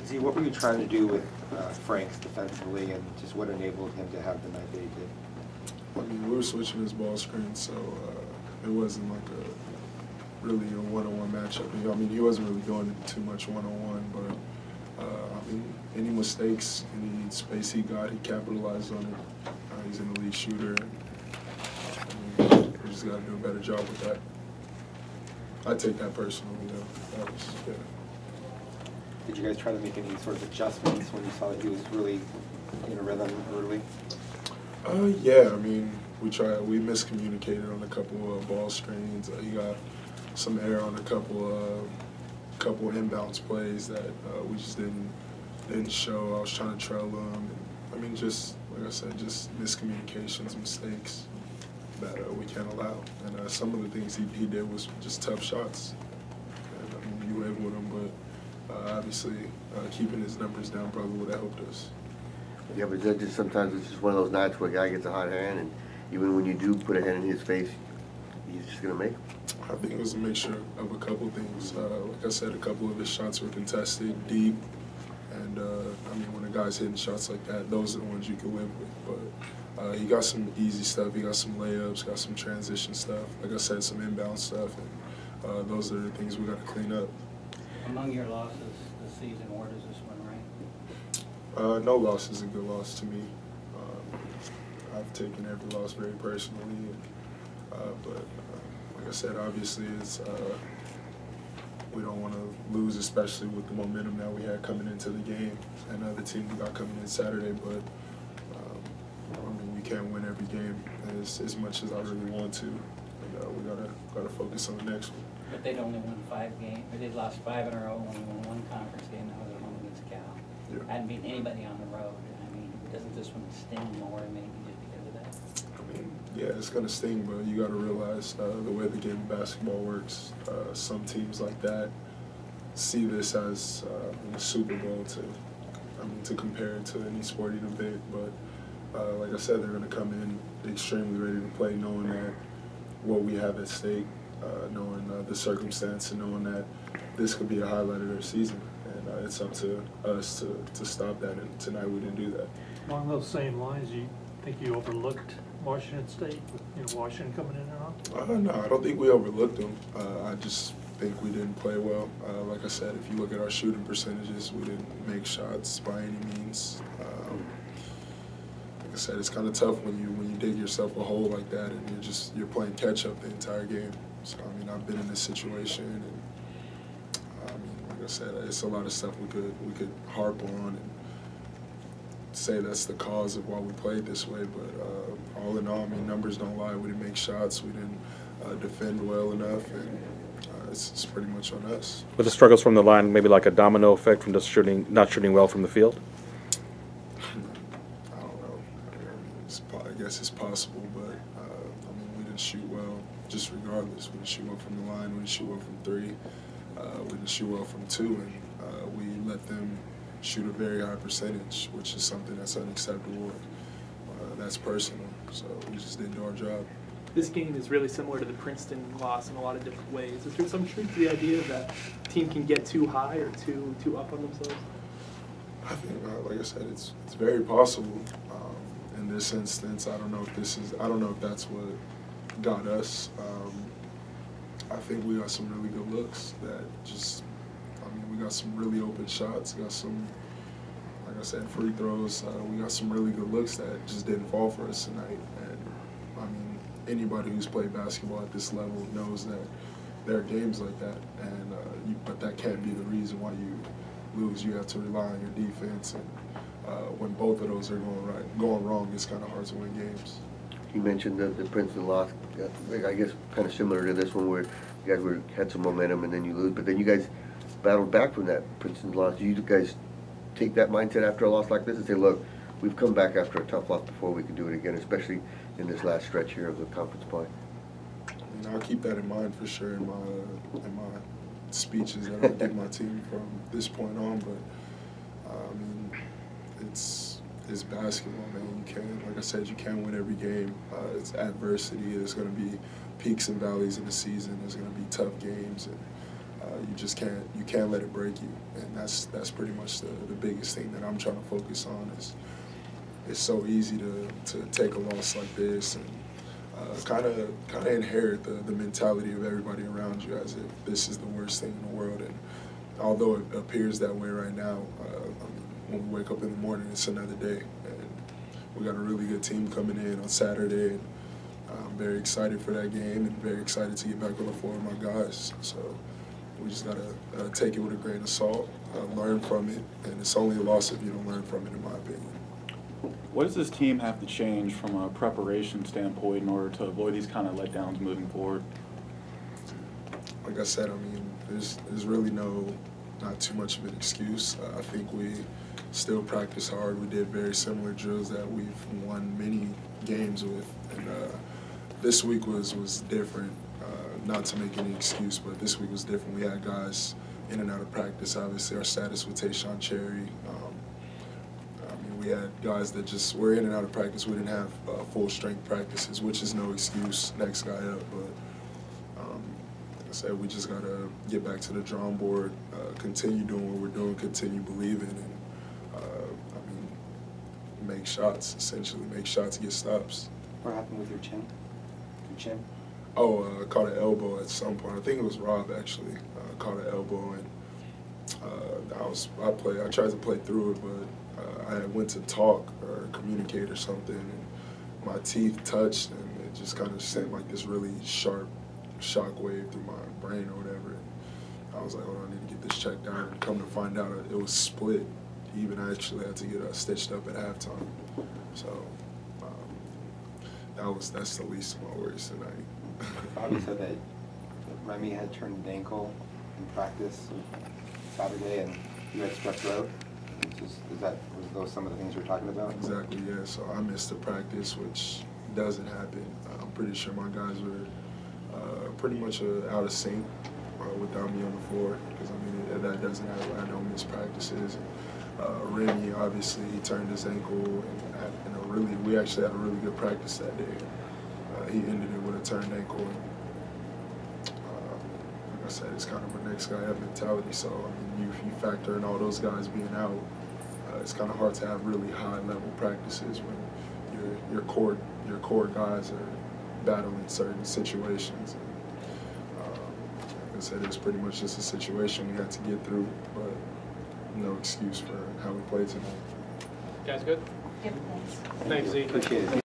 Z, what were you trying to do with Franks defensively, and just what enabled him to have the night that he did? I mean, we were switching his ball screen, so it wasn't like a really a one-on-one matchup. I mean, he wasn't really doing too much one-on-one, but I mean, any mistakes, any space he got, he capitalized on it. He's an elite shooter. And, I mean, we just got to do a better job with that. I take that personally, That was, yeah. Did you guys try to make any sort of adjustments when you saw that he was really in a rhythm early? Yeah, I mean, we miscommunicated on a couple of ball screens. He got some error on a couple inbounds plays that we just didn't show. I was trying to trail him. I mean, just like I said, just miscommunications, mistakes that we can't allow. And some of the things he did was just tough shots. And, I mean, you went with him, but obviously keeping his numbers down probably would have helped us. Yeah, but just sometimes it's just one of those nights where a guy gets a hot hand, and even when you do put a hand in his face, he's just going to make it. I think it was a mixture of a couple things. Like I said, a couple of his shots were contested, deep, and I mean, when a guy's hitting shots like that, those are the ones you can live with. But he got some easy stuff. He got some layups, got some transition stuff. Like I said, some inbound stuff, and those are the things we got to clean up. Among your losses this season, where does this one rank? No loss is a good loss to me. I've taken every loss very personally, but like I said, obviously we don't want to lose, especially with the momentum that we had coming into the game and the team we got coming in Saturday. But I mean, we can't win every game as much as I really want to. And, we gotta focus on the next one. But they'd only won 5 games. They lost 5 in a row, only won 1 conference game. That was at home against Cal. Yeah. Hadn't beaten anybody on the road. I mean, doesn't this one sting more maybe just because of that? I mean, yeah, it's going to sting, but you got to realize the way the game of basketball works, some teams like that see this as a Super Bowl to compare it to any sporting event. But like I said, they're going to come in extremely ready to play, knowing that what we have at stake, knowing the circumstance, and knowing that this could be a highlight of their season. And it's up to us to stop that, and tonight we didn't do that. Along those same lines, you think you overlooked Washington State, with Washington coming in and out? No, I don't think we overlooked them. I just think we didn't play well. Like I said, if you look at our shooting percentages, we didn't make shots by any means. Like I said, it's kind of tough when you dig yourself a hole like that, and you're playing catch up the entire game. So I mean, I've been in this situation, and I mean, like I said, it's a lot of stuff we could harp on and say that's the cause of why we played this way. But all in all, I mean, numbers don't lie. We didn't make shots. We didn't defend well enough, and it's pretty much on us. With the struggles from the line, maybe like a domino effect from just not shooting well from the field? I don't know. I guess it's possible, but I mean, we didn't shoot well just regardless. We didn't shoot well from the line. We didn't shoot well from 3. We didn't shoot well from 2, and we let them shoot a very high percentage, which is something that's unacceptable. That's personal, so we just didn't do our job. This game is really similar to the Princeton loss in a lot of different ways. Is there some truth to the idea that a team can get too high or too up on themselves? I think, like I said, it's very possible. In this instance, I don't know if that's what got us. I think we got some really good looks that we got some really open shots, got some, like I said, free throws. We got some really good looks that just didn't fall for us tonight. And I mean, anybody who's played basketball at this level knows that there are games like that, and but that can't be the reason why you lose. You have to rely on your defense, and when both of those are going wrong, it's kind of hard to win games. You mentioned the Princeton loss. I guess kind of similar to this one, where you guys had some momentum and then you lose, but then you guys battled back from that Princeton loss. Do you guys take that mindset after a loss like this and say, look, we've come back after a tough loss before, we can do it again, especially in this last stretch here of the conference play? I mean, I'll keep that in mind for sure in my speeches that I give my team from this point on. But I mean, it's basketball, man. You can't, like I said, you can't win every game. It's adversity. There's going to be peaks and valleys in the season. There's going to be tough games, and you can't let it break you, and that's pretty much the biggest thing that I'm trying to focus on. Is it's so easy to take a loss like this and kind of inherit the mentality of everybody around you as if this is the worst thing in the world. And although it appears that way right now, when we wake up in the morning, it's another day, and we got a really good team coming in on Saturday. And I'm very excited for that game and very excited to get back on the floor with my guys. So we just got to take it with a grain of salt, learn from it, and it's only a loss if you don't learn from it, in my opinion. What does this team have to change from a preparation standpoint in order to avoid these kind of letdowns moving forward? Like I said, I mean, there's really not too much of an excuse. I think we still practice hard. We did very similar drills that we've won many games with, and this week was different. Not to make any excuse, but this week was different. We had guys in and out of practice. Obviously, our status with Tayshaun Cherry. We had guys that just were in and out of practice. We didn't have full strength practices, which is no excuse. Next guy up, but like I said, we just gotta get back to the drawing board, continue doing what we're doing, continue believing, and make shots. Essentially, make shots, get stops. What happened with your chin? Your chin? Oh, I caught an elbow at some point. I think it was Rob actually. Caught an elbow, and I tried to play through it, but I went to talk or communicate or something, and my teeth touched, and it just kind of sent like this really sharp shock wave through my brain or whatever. And I was like, oh, I need to get this checked out. And come to find out, it was split. Even I actually had to get stitched up at halftime. So that's the least of my worries tonight. Bobby said that Remy had turned an ankle in practice Saturday, and you had strep throat. Was those some of the things you were talking about? Exactly, yeah. So I missed the practice, which doesn't happen. I'm pretty sure my guys were pretty much out of sync without me on the floor, because I mean that doesn't happen. I don't miss practices. Remy, obviously, he turned his ankle, and we actually had a really good practice that day. He ended it with a turned ankle. And, like I said, it's kind of a next guy up mentality. So I mean, if you factor in all those guys being out, it's kind of hard to have really high-level practices when your core guys are battling certain situations. And, like I said, it's pretty much just a situation we had to get through, but no excuse for how we played tonight. Guys good? Yep, thanks. Thanks, Z. Appreciate it.